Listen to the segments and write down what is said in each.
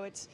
it's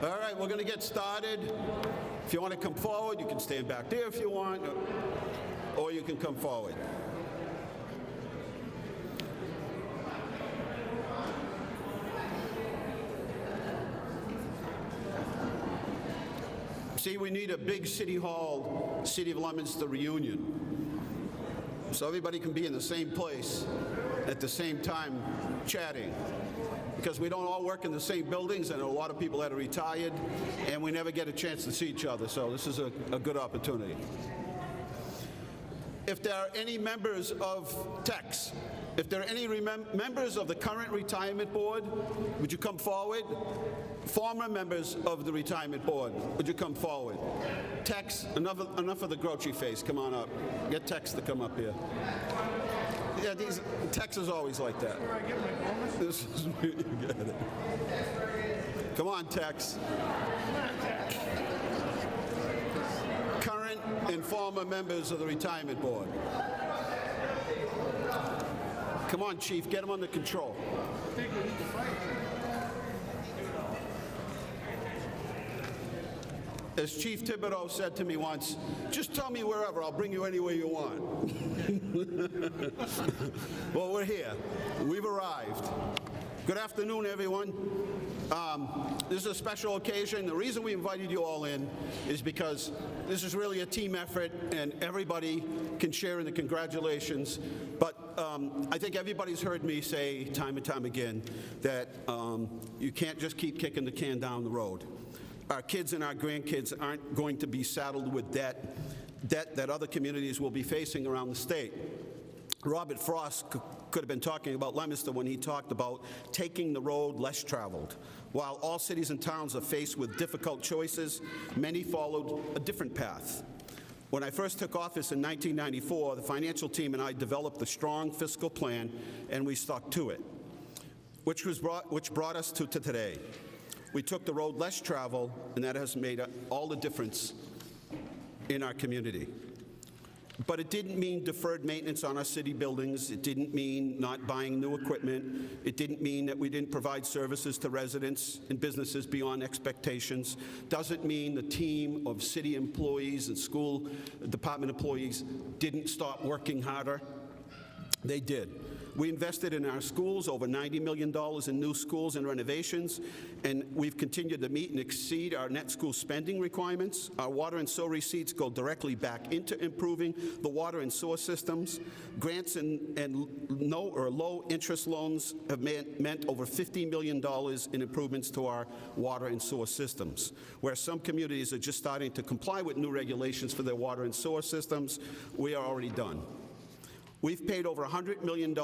All right, we're going to get started. If you want to come forward, you can stand back there if you want, or you can come forward. See, we need a big City Hall, City of Leominster reunion, so everybody can be in the same place at the same time chatting. Because we don't all work in the same buildings, and a lot of people that are retired, and we never get a chance to see each other, so this is a good opportunity. If there are any members of TEX, if there are any members of the current retirement board, would you come forward? Former members of the retirement board, would you come forward? TEX, enough of the grouchy face, come on up. Get TEX to come up here. Yeah, TEX is always like that. Where I get my bonus? This is where you get it. Come on, TEX. Current and former members of the retirement board. Come on, Chief, get them under control. I think we need to fight. As Chief Thibodeau said to me once, just tell me wherever, I'll bring you anywhere you want. Well, we're here. We've arrived. Good afternoon, everyone. This is a special occasion. The reason we invited you all in is because this is really a team effort, and everybody can share in the congratulations. But I think everybody's heard me say time and time again that you can't just keep kicking the can down the road. Our kids and our grandkids aren't going to be saddled with debt that other communities will be facing around the state. Robert Frost could have been talking about Leominster when he talked about taking the road less traveled. While all cities and towns are faced with difficult choices, many followed a different path. When I first took office in 1994, the financial team and I developed a strong fiscal plan, and we stuck to it, which brought us to today. We took the road less traveled, and that has made all the difference in our community. But it didn't mean deferred maintenance on our city buildings. It didn't mean not buying new equipment. It didn't mean that we didn't provide services to residents and businesses beyond expectations. Doesn't mean the team of city employees and school department employees didn't stop working harder. They did. We invested in our schools, over $90 million in new schools and renovations, and we've continued to meet and exceed our net school spending requirements. Our water and sewer receipts go directly back into improving the water and sewer systems. Grants and no or low interest loans have meant over $50 million in improvements to our water and sewer systems. Where some communities are just starting to comply with new regulations for their water and sewer systems, we are already done. We've paid over $100 million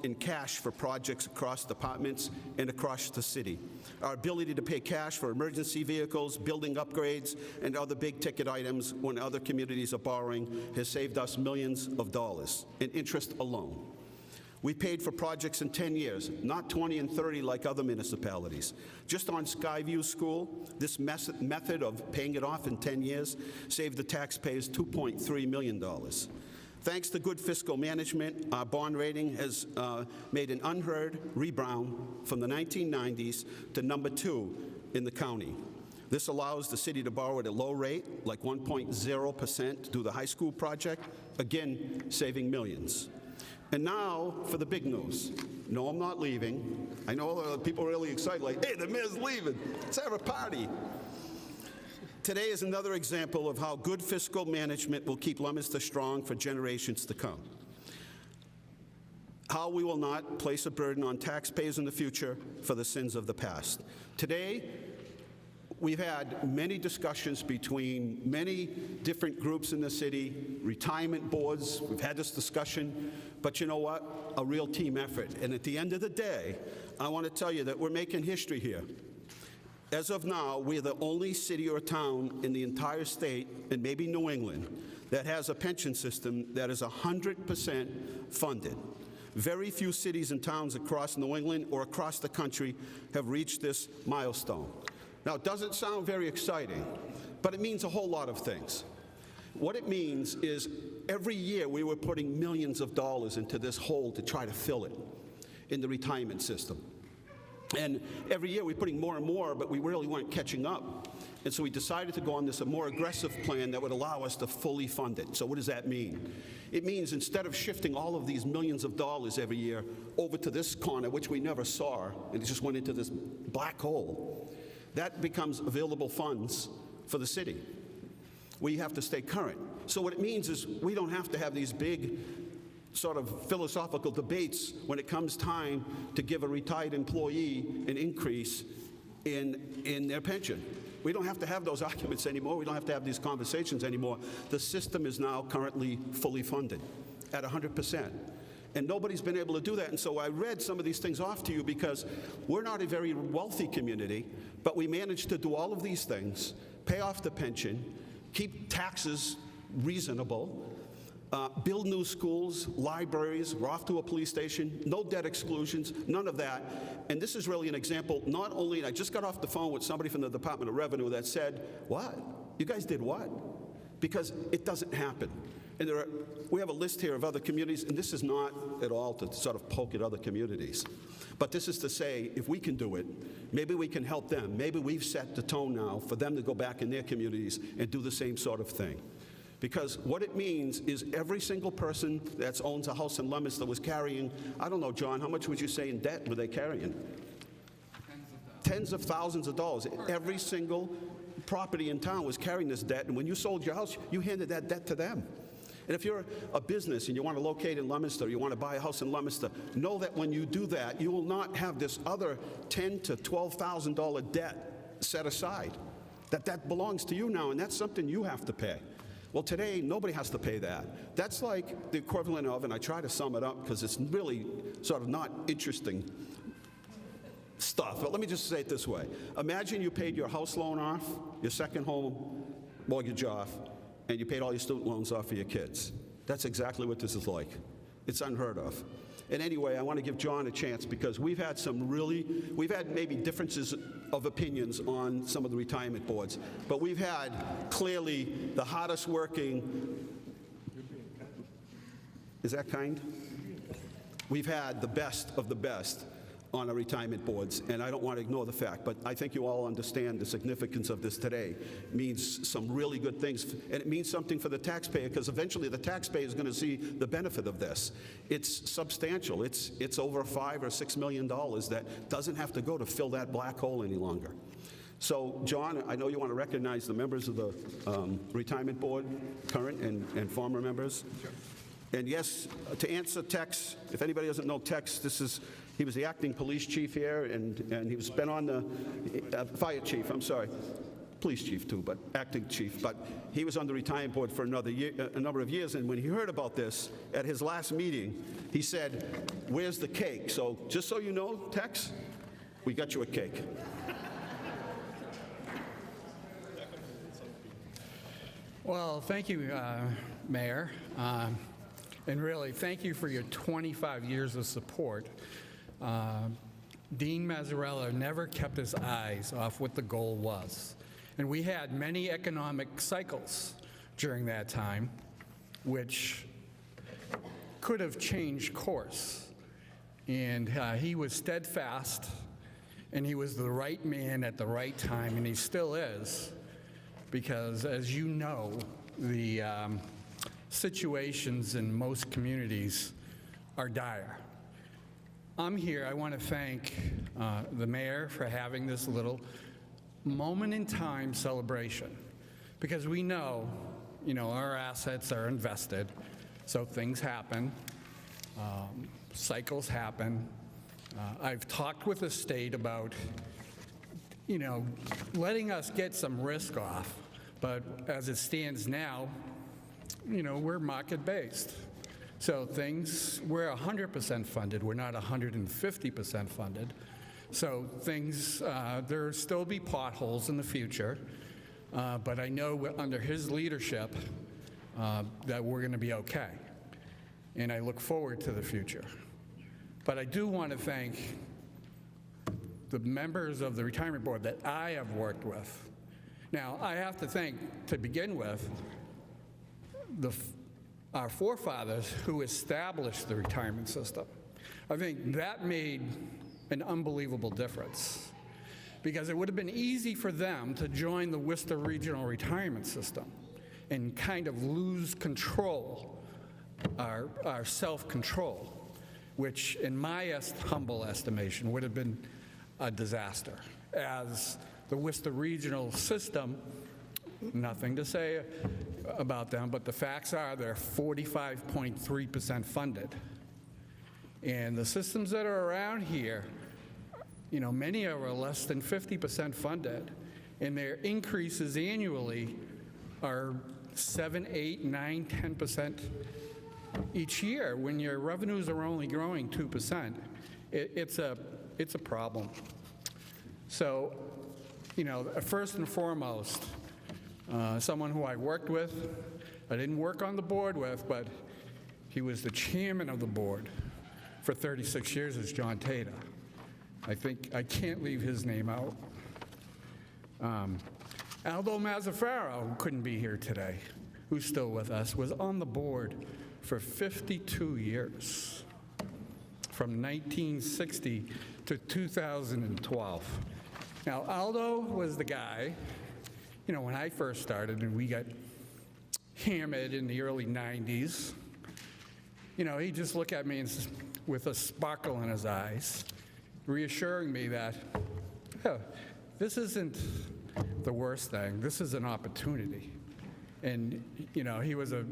in cash for projects across departments and across the city. Our ability to pay cash for emergency vehicles, building upgrades, and other big-ticket items when other communities are borrowing has saved us millions of dollars in interest alone. We paid for projects in 10 years, not 20 and 30 like other municipalities. Just on Skyview School, this method of paying it off in 10 years saved the taxpayers $2.3 million. Thanks to good fiscal management, our bond rating has made an unheard rebound from the 1990s to #2 in the county. This allows the city to borrow at a low rate, like 1.0% to do the high school project, again, saving millions. And now for the big news. No, I'm not leaving. I know people are really excited, like, hey, the mayor's leaving. Let's have a party. Today is another example of how good fiscal management will keep Leominster strong for generations to come. How we will not place a burden on taxpayers in the future for the sins of the past. Today, we've had many discussions between many different groups in the city, retirement boards, we've had this discussion, but you know what? A real team effort. And at the end of the day, I want to tell you that we're making history here. As of now, we're the only city or town in the entire state, and maybe New England, that has a pension system that is 100% funded. Very few cities and towns across New England or across the country have reached this milestone. Now, it doesn't sound very exciting, but it means a whole lot of things. What it means is every year we were putting millions of dollars into this hole to try to fill it in the retirement system. And every year we're putting more and more, but we really weren't catching up. And so we decided to go on this more aggressive plan that would allow us to fully fund it. So what does that mean? It means instead of shifting all of these millions of dollars every year over to this corner, which we never saw, and it just went into this black hole, that becomes available funds for the city. We have to stay current. So what it means is we don't have to have these big sort of philosophical debates when it comes time to give a retired employee an increase in their pension. We don't have to have those arguments anymore. We don't have to have these conversations anymore. The system is now currently fully funded at 100%. And nobody's been able to do that. And so I read some of these things off to you because we're not a very wealthy community, but we managed to do all of these things, pay off the pension, keep taxes reasonable, build new schools, libraries, we're off to a police station, no debt exclusions, none of that. And this is really an example, not only, and I just got off the phone with somebody from the Department of Revenue that said, what? You guys did what? Because it doesn't happen. And we have a list here of other communities, and this is not at all to sort of poke at other communities. But this is to say, if we can do it, maybe we can help them. Maybe we've set the tone now for them to go back in their communities and do the same sort of thing. Because what it means is every single person that owns a house in Leominster was carrying, I don't know, John, how much would you say in debt were they carrying? Tens of thousands of dollars. Every single property in town was carrying this debt, and when you sold your house, you handed that debt to them. And if you're a business and you want to locate in Leominster, you want to buy a house in Leominster, know that when you do that, you will not have this other $10,000 to $12,000 debt set aside. That belongs to you now, and that's something you have to pay. Well, today, nobody has to pay that. That's like the equivalent of, and I try to sum it up because it's really sort of not interesting stuff, but let me just say it this way. Imagine you paid your house loan off, your second home mortgage off, and you paid all your student loans off for your kids. That's exactly what this is like. It's unheard of. And anyway, I want to give John a chance because we've had maybe differences of opinions on some of the retirement boards, but we've had clearly the hardest working, is that kind? We've had the best of the best on our retirement boards, and I don't want to ignore the fact, but I think you all understand the significance of this today. It means some really good things, and it means something for the taxpayer, because eventually the taxpayer is going to see the benefit of this. It's substantial. It's over $5 or $6 million that doesn't have to go to fill that black hole any longer. So, John, I know you want to recognize the members of the retirement board, current and former members. Sure. And yes, to answer Tex, if anybody doesn't know Tex, he was the acting police chief here, and he was been on the fire chief, I'm sorry, police chief too, but acting chief. But he was on the retirement board for a number of years, and when he heard about this at his last meeting, he said, "Where's the cake?" So just so you know, Tex, we got you a cake. Well, thank you, Mayor. And really, thank you for your 25 years of support. Dean Mazzarella never kept his eyes off what the goal was. And we had many economic cycles during that time, which could have changed course. And he was steadfast, and he was the right man at the right time, and he still is, because as you know, the situations in most communities are dire. I'm here, I want to thank the mayor for having this little moment in time celebration, because we know, our assets are invested, so things happen, cycles happen. I've talked with the state about, letting us get some risk off, but as it stands now, we're market-based. So we're 100% funded. We're not 150% funded. So there'll still be potholes in the future, but I know under his leadership that we're going to be okay. And I look forward to the future. But I do want to thank the members of the retirement board that I have worked with. Now, I have to thank, to begin with, our forefathers who established the retirement system. I think that made an unbelievable difference, because it would have been easy for them to join the Worcester Regional Retirement System and kind of lose control, our self-control, which in my humble estimation would have been a disaster. As the Worcester Regional System, nothing to say about them, but the facts are they're 45.3% funded. And the systems that are around here, you know, many are less than 50% funded, and their increases annually are 7, 8, 9, 10% each year. When your revenues are only growing 2%, it's a problem. So, you know, first and foremost, someone who I worked with, I didn't work on the board with, but he was the chairman of the board for 36 years, is John Tater. I think I can't leave his name out. Aldo Mazzarella, who couldn't be here today, who's still with us, was on the board for 52 years, from 1960 to 2012. Now, Aldo was the guy, you know, when I first started and we got hammered in the early 90s, you know, he'd just look at me and, with a sparkle in his eyes, reassuring me that, oh, this isn't the worst thing, this is an opportunity. And, you know, he was a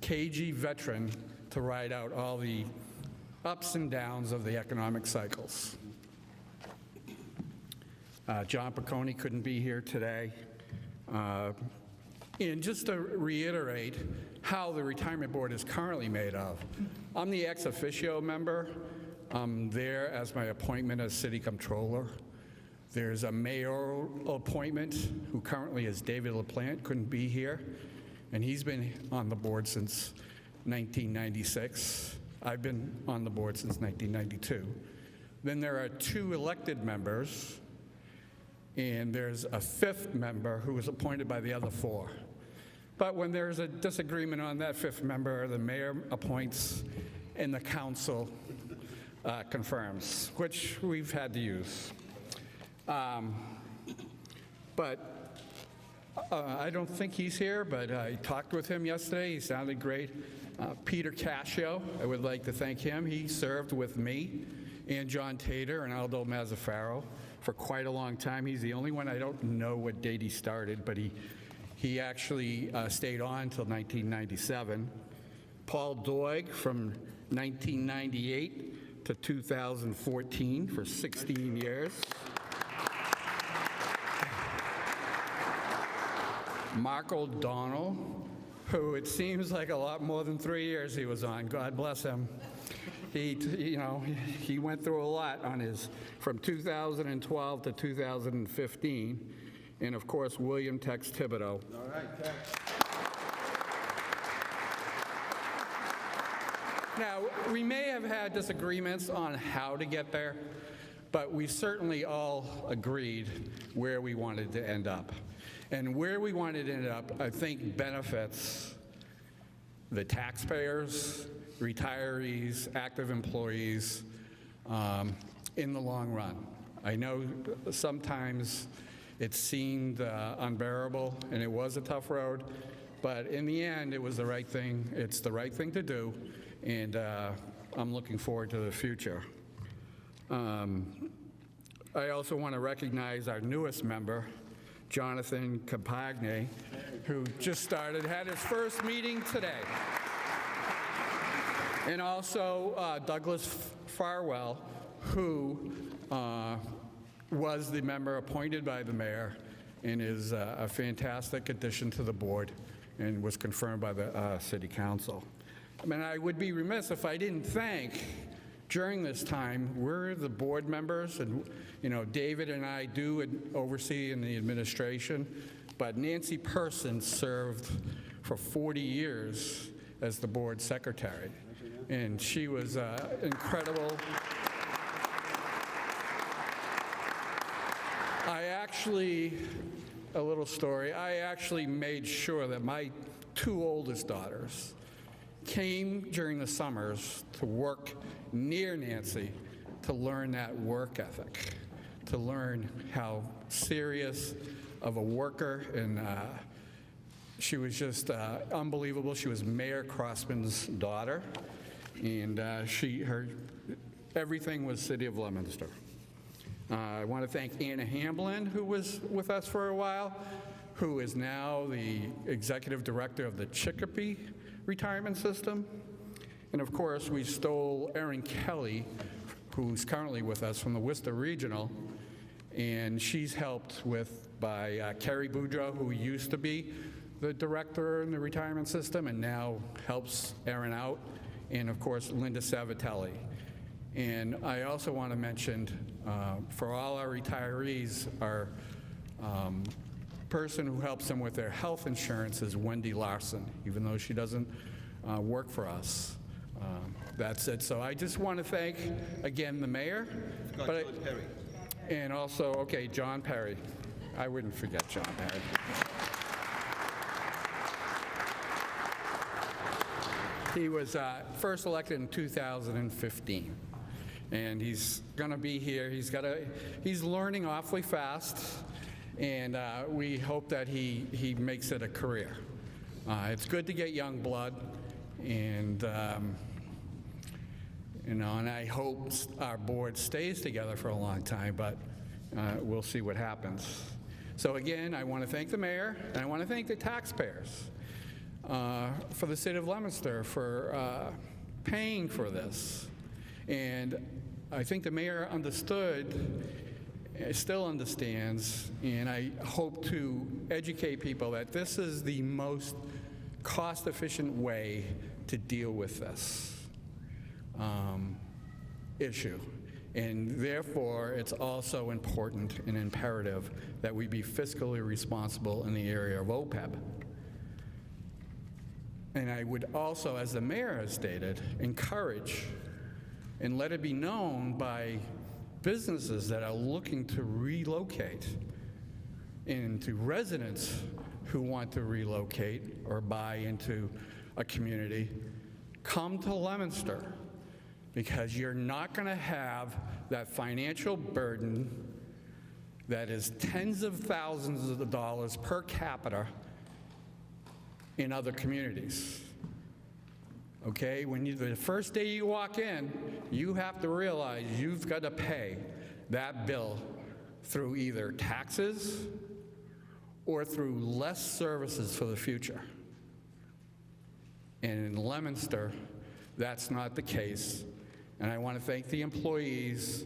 KG veteran to ride out all the ups and downs of the economic cycles. John Piccone couldn't be here today. And just to reiterate how the retirement board is currently made of, I'm the ex officio member. I'm there as my appointment as city comptroller. There's a mayoral appointment who currently is David LaPlante, couldn't be here, and he's been on the board since 1996. I've been on the board since 1992. Then there are 2 elected members, and there's a 5th member who was appointed by the other 4. But when there's a disagreement on that 5th member, the mayor appoints and the council confirms, which we've had to use. But I don't think he's here, but I talked with him yesterday. He sounded great. Peter Cascio, I would like to thank him. He served with me and John Tater and Aldo Mazzarella for quite a long time. He's the only one, I don't know what date he started, but he actually stayed on until 1997. Paul Doig from 1998 to 2014 for 16 years. Mark O'Donnell, who it seems like a lot more than 3 years he was on. God bless him. He went through a lot on his, from 2012 to 2015. And of course, William Tex Thibodeau. All right, Tex. Now, we may have had disagreements on how to get there, but we certainly all agreed where we wanted to end up. And where we wanted to end up, I think, benefits the taxpayers, retirees, active employees in the long run. I know sometimes it seemed unbearable, and it was a tough road, but in the end, it was the right thing. It's the right thing to do, and I'm looking forward to the future. I also want to recognize our newest member, Jonathan Campagne, who just started, had his first meeting today. And also Douglas Farwell, who was the member appointed by the mayor and is a fantastic addition to the board and was confirmed by the city council. I mean, I would be remiss if I didn't thank, during this time, we're the board members, and you know, David and I do oversee in the administration, but Nancy Person served for 40 years as the board secretary, and she was incredible. A little story, I actually made sure that my 2 oldest daughters came during the summers to work near Nancy to learn that work ethic, to learn how serious of a worker, and she was just unbelievable. She was Mayor Crossman's daughter, and everything was City of Leominster. I want to thank Anna Hamblin, who was with us for a while, who is now the executive director of the Chicopee retirement system. And of course, we stole Erin Kelly, who's currently with us from the Worcester Regional, and she's helped by Kerry Boudreau, who used to be the director in the retirement system and now helps Erin out, and of course, Linda Savatelli. And I also want to mention, for all our retirees, our person who helps them with their health insurance is Wendy Larson, even though she doesn't work for us. That's it. So I just want to thank, again, the mayor. John Perry. And also, okay, John Perry. I wouldn't forget John Perry. He was first elected in 2015. And he's going to be here. He's learning awfully fast, and we hope that he makes it a career. It's good to get young blood, and and I hope our board stays together for a long time, but we'll see what happens. So again, I want to thank the mayor, and I want to thank the taxpayers for the city of Leominster for paying for this. And I think the mayor understood, still understands, and I hope to educate people that this is the most cost-efficient way to deal with this issue. And therefore, it's also important and imperative that we be fiscally responsible in the area of OPEB. And I would also, as the mayor has stated, encourage and let it be known by businesses that are looking to relocate and to residents who want to relocate or buy into a community, come to Leominster, because you're not going to have that financial burden that is tens of thousands of dollars per capita in other communities. Okay, the first day you walk in, you have to realize you've got to pay that bill through either taxes or through less services for the future. And in Leominster, that's not the case. And I want to thank the employees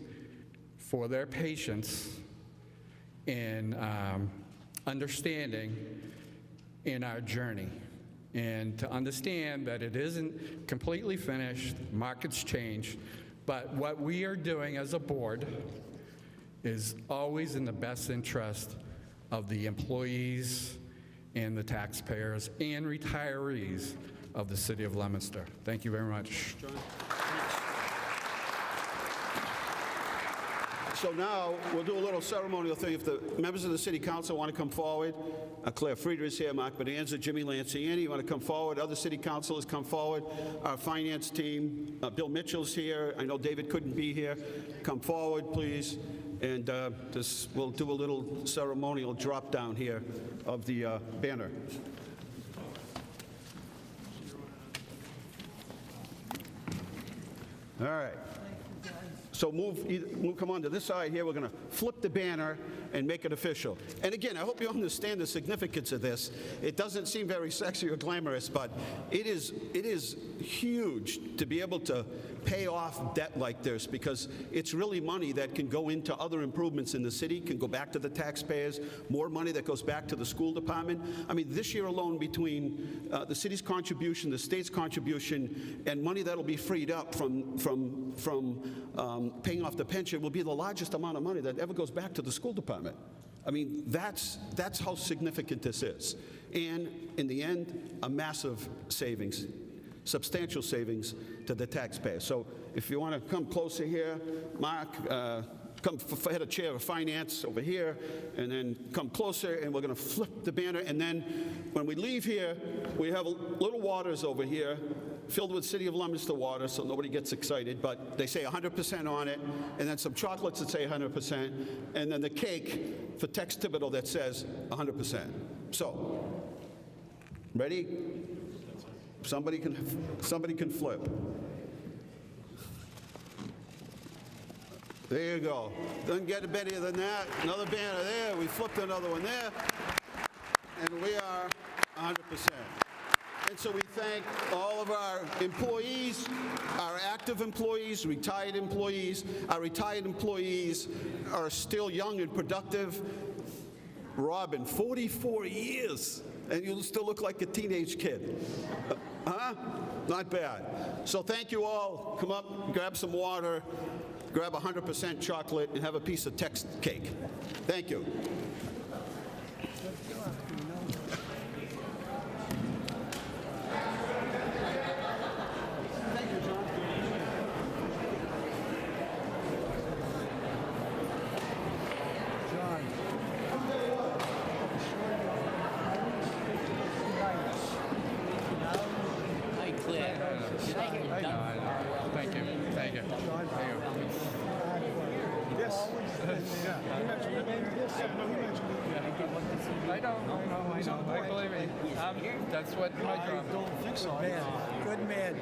for their patience in understanding in our journey, and to understand that it isn't completely finished, markets change, but what we are doing as a board is always in the best interest of the employees and the taxpayers and retirees of the city of Leominster. Thank you very much. John. So now we'll do a little ceremonial thing. If the members of the city council want to come forward, Claire Frieder is here, Mark Bonanza, Jimmy Lanciani, you want to come forward? Other city councilors come forward. Our finance team, Bill Mitchell's here. I know David couldn't be here. Come forward, please. And we'll do a little ceremonial drop down here of the banner. All right. So come on to this side here. We're going to flip the banner and make it official. And again, I hope you understand the significance of this. It doesn't seem very sexy or glamorous, but it is huge to be able to pay off debt like this, because it's really money that can go into other improvements in the city, can go back to the taxpayers, more money that goes back to the school department. I mean, this year alone, between the city's contribution, the state's contribution, and money that'll be freed up from paying off the pension, will be the largest amount of money that ever goes back to the school department. I mean, that's how significant this is. And in the end, a massive savings, substantial savings to the taxpayer. So if you want to come closer here, Mark, come head a chair of finance over here, and then come closer, and we're going to flip the banner. And then when we leave here, we have little waters over here filled with City of Leominster water, so nobody gets excited, but they say 100% on it, and then some chocolates that say 100%, and then the cake for Tex Thibodeau that says 100%. So, ready? Somebody can flip. There you go. Doesn't get better than that. Another banner there. We flipped another one there. And we are 100%. And so we thank all of our employees, our active employees, retired employees. Our retired employees are still young and productive. Robin, 44 years, and you still look like a teenage kid. Huh? Not bad. So thank you all. Come up, grab some water, grab 100% chocolate, and have a piece of Tex cake. Thank you. Hi, Claire. I know. Thank you. Thank you. Yes. Yeah. He mentioned it. Yeah, no, he mentioned it. I know. I believe me. That's what my job is. I don't think so. Good man.